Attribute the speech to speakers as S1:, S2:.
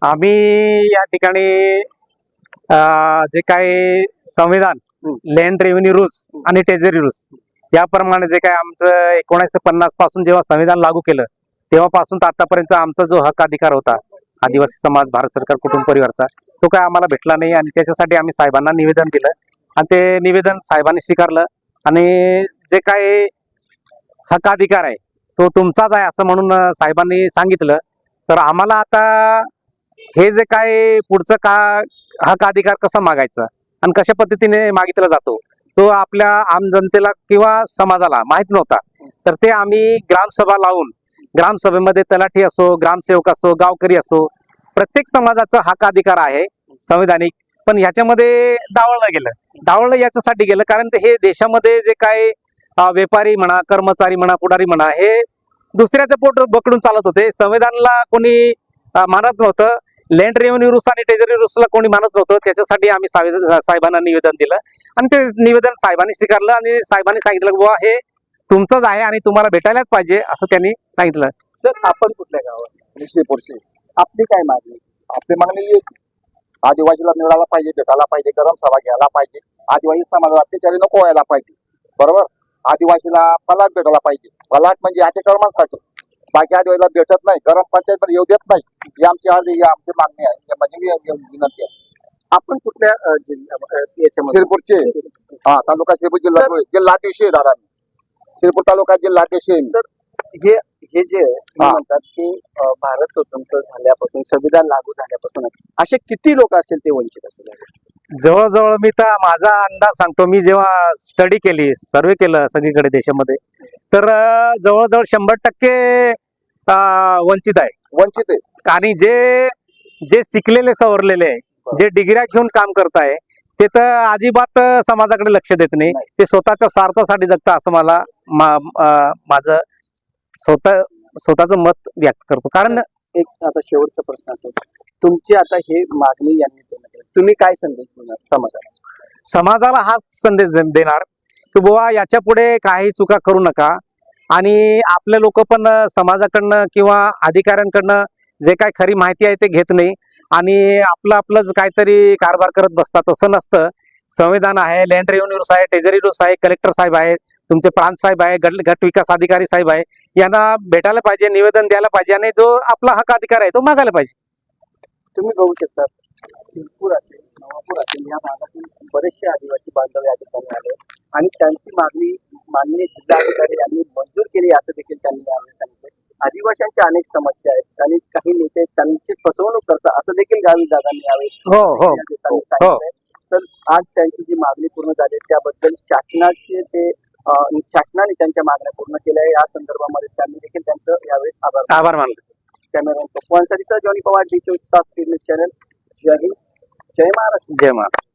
S1: आम्ही या ठिकाणी जे काही संविधान, लँड रेव्हेन्यू रूल्स आणि ट्रेझरी रूल्स याप्रमाणे जे काही आमचं 1950 पासून जेव्हा संविधान लागू केलं तेव्हापासून तर आतापर्यंत आमचा जो हक्क अधिकार होता आदिवासी समाज भारत सरकार कुटुंब परिवारचा, तो काय आम्हाला भेटला नाही आणि त्याच्यासाठी आम्ही साहेबांना निवेदन दिलं आणि ते निवेदन साहेबांनी स्वीकारलं आणि जे काही हक्क अधिकार आहे तो तुमचाच आहे असं म्हणून साहेबांनी सांगितलं. तर आम्हाला आता हे जे काय पुढचं का हक्क अधिकार कसा मागायचा आणि कशा पद्धतीने मागितला जातो तो आपल्या आम जनतेला किंवा समाजाला माहित नव्हता. तर ते आम्ही ग्रामसभा लावून, ग्रामसभेमध्ये तलाठी असो, ग्रामसेवक असो, गावकरी असो, प्रत्येक समाजाचा हक्क अधिकार आहे संविधानिक, पण ह्याच्यामध्ये डावळलं याच्यासाठी गेलं कारण हे देशामध्ये जे काय व्यापारी म्हणा, कर्मचारी म्हणा, पुढारी म्हणा, हे दुसऱ्याचं पोट बकडून चालत होते. संविधानाला कोणी मानत नव्हतं, लँड रेव्हेन्यू रूल्स आणि ट्रेझरी रूल्सला कोणी मानत नव्हतं. त्याच्यासाठी आम्ही साहेबांना निवेदन दिलं आणि ते निवेदन साहेबांनी स्वीकारलं आणि साहेबांनी सांगितलं बुवा हे तुमचंच आहे आणि तुम्हाला भेटायलाच पाहिजे असं त्यांनी सांगितलं.
S2: सर, आपण कुठल्या गावात?
S3: श्रीपूरचे.
S2: आपली काय मागणी?
S3: आपली मागणी एक, आदिवासीला मिळाला पाहिजे, भेटायला पाहिजे, गरम सभा घ्यायला पाहिजे, आदिवासी समाजाला अत्याचारी नको व्हायला पाहिजे. बरोबर, आदिवासीला पलाट भेटायला पाहिजे. पलाट म्हणजे अतिक्रमणासाठी, बाकी आदिवासीला भेटत नाही, गरम पंचायत मध्ये येऊ देत नाही. ही आमची मागणी आहे, म्हणजे विनंती आहे.
S2: आपण कुठल्या याच्यामध्ये?
S3: श्रीपूरचे. हा, तालुका श्रीपूर, जिल्हा अध्यक्ष आहे दादा. श्रीपूर तालुका जिल्हा अध्यक्ष आहे.
S2: सर, हे जे म्हणतात की भारत स्वतंत्र झाल्यापासून, संविधान लागू झाल्यापासून असे किती लोक असेल ते वंचित असेल?
S1: जवळजवळ मी तर माझा अंदाज सांगतो, मी जेव्हा स्टडी केली, सर्वे केलं सगळीकडे देशामध्ये, तर जवळजवळ 100% वंचित आहे. आणि जे शिकलेले सवरलेले, जे डिग्र्या घेऊन काम करताय ते तर अजिबात समाजाकडे लक्ष देत नाही. ते स्वतःच्या स्वार्थासाठी जगता असं मला माझं स्वतःचं मत व्यक्त करतो. कारण
S2: एक आता शेवटचा प्रश्न असेल, तुमची आता हे मागणी यांनी केली, तुम्ही काय संदेश देणार
S1: समाजाला? हाच संदेश देणार की बुवा याच्या पुढे काही चुका करू नका आणि आपले लोक पण समाजाकडनं किंवा अधिकाऱ्यांकडनं जे काही खरी माहिती आहे ते घेत नाही आणि आपलंच काहीतरी कारभार करत बसतात. असं नसतं. संविधान आहे, लँड रेव्हेन्यू रूल्स आहे, ट्रेझरी रूल्स आहे, कलेक्टर साहेब आहेत, तुमचे प्रांत साहेब आहे, गट विकास अधिकारी साहेब आहे, यांना भेटायला पाहिजे, निवेदन द्यायला पाहिजे आणि जो आपला हक्क अधिकार आहे तो मागायला पाहिजे.
S2: तुम्ही बघू शकता, शिरपूर असेल, नवापूर असेल, या भागातील बरेचसे आदिवासी बांधव या ठिकाणी आले आणि त्यांची मागणी माननीय जिल्हाधिकारी यांनी मंजूर केली असं देखील त्यांनी यावेळी सांगितले. आदिवासींच्या अनेक समस्या आहेत आणि काही नेते त्यांची फसवणूक करतात असं देखील गावी दादांनी यावेळी सांगितलंय. तर आज त्यांची जी मागणी पूर्ण झाली त्याबद्दल शासनाने त्यांच्या मागण्या पूर्ण केल्या. या संदर्भामध्ये त्यांनी देखील त्यांचं यावेळेस
S1: आभार मानले.
S2: Camera Pawar Johnny Pawar, D24 तास चॅनल. जय हिंद, जय महाराष्ट्र.
S1: जय महाराष्ट्र.